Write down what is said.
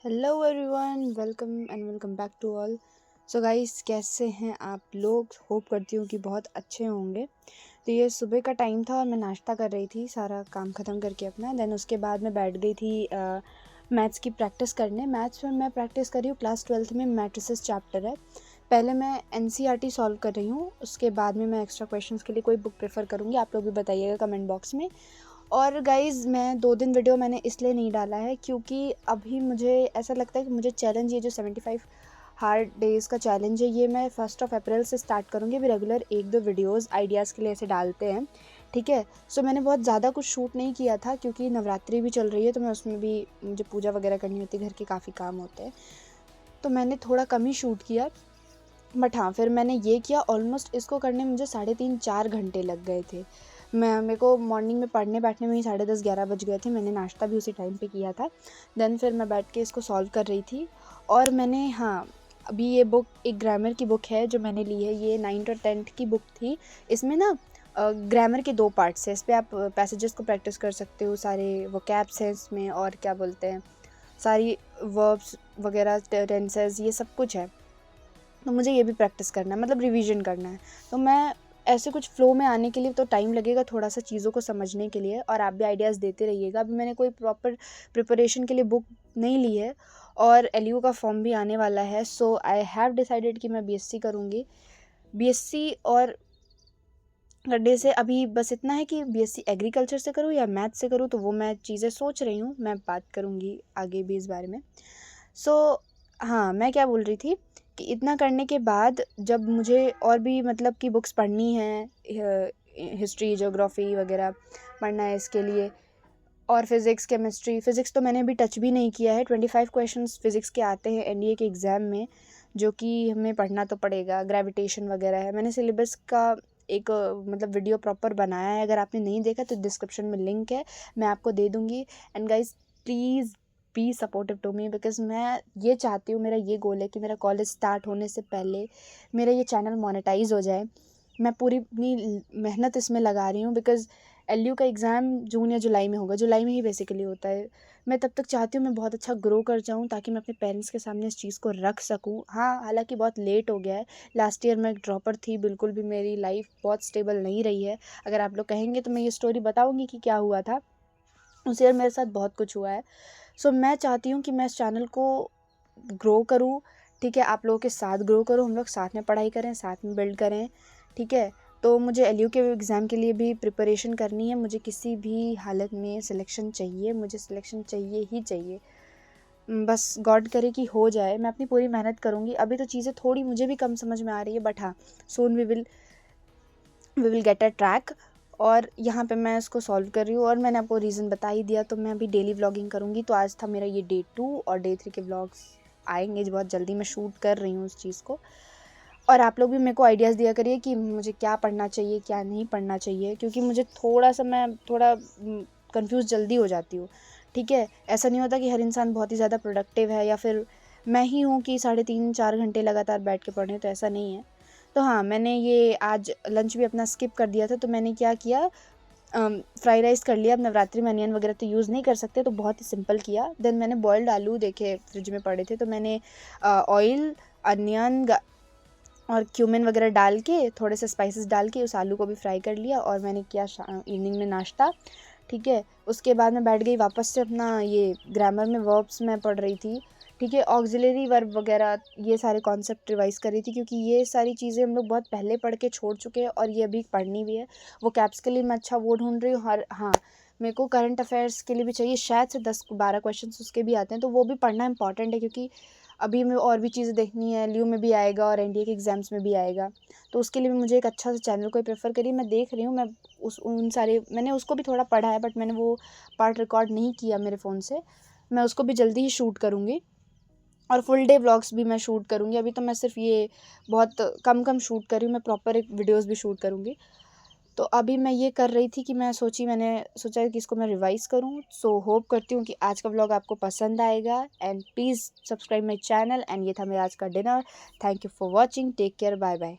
Hello everyone, welcome back to all. So guys, कैसे हैं आप लोग? होप करती हूँ कि बहुत अच्छे होंगे। तो ये सुबह का टाइम था और मैं नाश्ता कर रही थी, सारा काम ख़त्म करके अपना। देन उसके बाद मैं बैठ गई थी मैथ्स की प्रैक्टिस करने। मैथ्स में मैं प्रैक्टिस कर रही हूँ क्लास 12th में, मैट्रिसेस चैप्टर है। पहले मैं एनसीईआरटी सॉल्व कर रही हूँ, उसके बाद में मैं एक्स्ट्रा क्वेश्चंस के लिए कोई बुक प्रेफर करूँगी। आप लोग भी बताइएगा कमेंट बॉक्स में। और गाइज़, मैं 2 दिन वीडियो मैंने इसलिए नहीं डाला है क्योंकि अभी मुझे ऐसा लगता है कि मुझे चैलेंज, ये जो 75 हार्ड डेज़ का चैलेंज है, ये मैं 1 अप्रैल से स्टार्ट करूँगी। अभी रेगुलर 1-2 वीडियोज़ आइडियाज़ के लिए ऐसे डालते हैं, ठीक है। सो मैंने बहुत ज़्यादा कुछ शूट नहीं किया था क्योंकि नवरात्रि भी चल रही है, तो मैं उसमें भी मुझे पूजा वगैरह करनी होती है, घर के काफ़ी काम होते हैं, तो मैंने थोड़ा कम ही शूट किया। बट हाँ, फिर मैंने ये किया, ऑलमोस्ट इसको करने में मुझे 3.5-4 घंटे लग गए थे। मेरे को मॉर्निंग में पढ़ने बैठने में ही 10:30-11 बज गए थे। मैंने नाश्ता भी उसी टाइम पे किया था। देन फिर मैं बैठ के इसको सॉल्व कर रही थी। और मैंने, हाँ, अभी ये बुक एक ग्रामर की बुक है जो मैंने ली है। ये 9th और 10th की बुक थी। इसमें ना ग्रामर के 2 पार्ट्स हैं। इस पे आप पैसेजेस को प्रैक्टिस कर सकते हो, सारे वोकैब्स हैं इसमें, और क्या बोलते हैं, सारी वर्ब्स वगैरह, टेंसेस, ये सब कुछ है। तो मुझे ये भी प्रैक्टिस करना है, मतलब रिवीजन करना है। तो मैं ऐसे कुछ फ़्लो में आने के लिए तो टाइम लगेगा थोड़ा-सा चीज़ों को समझने के लिए, और आप भी आइडियाज़ देते रहिएगा। अभी मैंने कोई प्रॉपर प्रिपरेशन के लिए बुक नहीं ली है और एलयू का फॉर्म भी आने वाला है। सो आई हैव डिसाइडेड कि मैं बीएससी करूँगी। बीएससी और करने से अभी बस इतना है कि बीएससी एग्रीकल्चर से करूँ या मैथ से करूँ, तो वो मैं चीज़ें सोच रही हूँ। मैं बात करूँगी आगे भी इस बारे में। सो हाँ, मैं क्या बोल रही थी कि इतना करने के बाद जब मुझे और भी मतलब कि बुक्स पढ़नी है, हिस्ट्री, ज्योग्राफी वगैरह पढ़ना है इसके लिए, और फिज़िक्स, केमिस्ट्री। फ़िज़िक्स तो मैंने अभी टच भी नहीं किया है। 25 क्वेश्चंस फ़िज़िक्स के आते हैं एनडीए के एग्ज़ाम में, जो कि हमें पढ़ना तो पड़ेगा। ग्रेविटेशन वगैरह है। मैंने सिलेबस का एक मतलब वीडियो प्रॉपर बनाया है। अगर आपने नहीं देखा तो डिस्क्रिप्शन में लिंक है, मैं आपको दे दूँगी। And guys, please be supportive to me, because मैं ये चाहती हूँ, मेरा ये गोल है कि मेरा कॉलेज स्टार्ट होने से पहले मेरा ये चैनल मोनेटाइज़ हो जाए। मैं पूरी अपनी मेहनत इसमें लगा रही हूँ, बिकॉज़ एलयू का एग्ज़ाम जून या जुलाई में होगा। जुलाई में ही बेसिकली होता है। मैं तब तक चाहती हूँ मैं बहुत अच्छा ग्रो कर जाऊँ, ताकि मैं अपने पेरेंट्स के सामने इस चीज़ को रख सकूँ। हाँ, हालाँकि बहुत लेट हो गया है। लास्ट ईयर मैं एक ड्रॉपर थी, बिल्कुल भी मेरी लाइफ़ बहुत स्टेबल नहीं रही है। अगर आप लोग कहेंगे तो मैं ये स्टोरी बताऊँगी कि क्या हुआ था। उस ईयर मेरे साथ बहुत कुछ हुआ है। सो मैं चाहती हूँ कि मैं इस चैनल को ग्रो करूँ, ठीक है? आप लोगों के साथ ग्रो करूँ, हम लोग साथ में पढ़ाई करें, साथ में बिल्ड करें, ठीक है? तो मुझे एलयू के एग्ज़ाम के लिए भी प्रिपरेशन करनी है। मुझे किसी भी हालत में सिलेक्शन चाहिए, मुझे सिलेक्शन चाहिए ही चाहिए। बस गॉड करे कि हो जाए। मैं अपनी पूरी मेहनत करूँगी। अभी तो चीज़ें थोड़ी मुझे भी कम समझ में आ रही है, बट हाँ, soon we will get a track. और यहाँ पे मैं इसको सॉल्व कर रही हूँ, और मैंने आपको रीज़न बता ही दिया। तो मैं अभी डेली व्लॉगिंग करूँगी। तो आज था मेरा ये डे 2, और डे 3 के व्लॉग्स आएंगे बहुत जल्दी। मैं शूट कर रही हूँ उस चीज़ को। और आप लोग भी मेरे को आइडियाज़ दिया करिए कि मुझे क्या पढ़ना चाहिए, क्या नहीं पढ़ना चाहिए, क्योंकि मुझे मैं थोड़ा कंफ्यूज जल्दी हो जाती हूँ, ठीक है। ऐसा नहीं होता कि हर इंसान बहुत ही ज़्यादा प्रोडक्टिव है, या फिर मैं ही हूँ कि 3.5-4 घंटे लगातार बैठ के पढ़ रही हूँ, तो ऐसा नहीं है। तो हाँ, मैंने ये आज लंच भी अपना स्किप कर दिया था। तो मैंने क्या किया, फ्राइड राइस कर लिया। अब नवरात्रि में अनियन वगैरह तो यूज़ नहीं कर सकते, तो बहुत ही सिंपल किया। देन मैंने बॉइल्ड आलू देखे फ्रिज में पड़े थे, तो मैंने ऑयल, अनियन और क्यूमिन वगैरह डाल के, थोड़े से स्पाइसेस डाल के उस आलू को भी फ्राई कर लिया। और मैंने किया इवनिंग में नाश्ता, ठीक है। उसके बाद मैं बैठ गई वापस से अपना ये ग्रामर में वर्ब्स मैं पढ़ रही थी, ठीक है। ऑक्सिलरी वर्ब वगैरह ये सारे कॉन्सेप्ट रिवाइज़ कर रही थी, क्योंकि ये सारी चीज़ें हम लोग बहुत पहले पढ़ के छोड़ चुके हैं, और ये अभी पढ़नी भी है। वो कैप्स के लिए मैं अच्छा वो ढूंढ रही हूँ। हर, हाँ, मेरे को करंट अफेयर्स के लिए भी चाहिए, शायद से 10-12 क्वेश्चंस उसके भी आते हैं, तो वो भी पढ़ना इंपॉर्टेंट है, क्योंकि अभी हमें और भी चीज़ें देखनी है। एलयू में भी आएगा और एनडीए के एग्ज़ाम्स में भी आएगा, तो उसके लिए भी मुझे एक अच्छा सा चैनल को प्रेफर करिए। मैं देख रही हूँ, मैं मैंने उसको भी थोड़ा पढ़ा है, बट मैंने वो पार्ट रिकॉर्ड नहीं किया मेरे फ़ोन से। मैं उसको भी जल्दी ही शूट करूँगी, और फुल डे व्लॉग्स भी मैं शूट करूँगी। अभी तो मैं सिर्फ ये बहुत कम कम शूट कर रही हूँ, मैं प्रॉपर एक वीडियोज़ भी शूट करूँगी। तो अभी मैं ये कर रही थी कि मैंने सोचा कि इसको मैं रिवाइज़ करूँ। सो होप करती हूँ कि आज का व्लॉग आपको पसंद आएगा, and please subscribe my channel. And ये था मेरा आज का dinner. Thank you for watching. Take care, bye bye.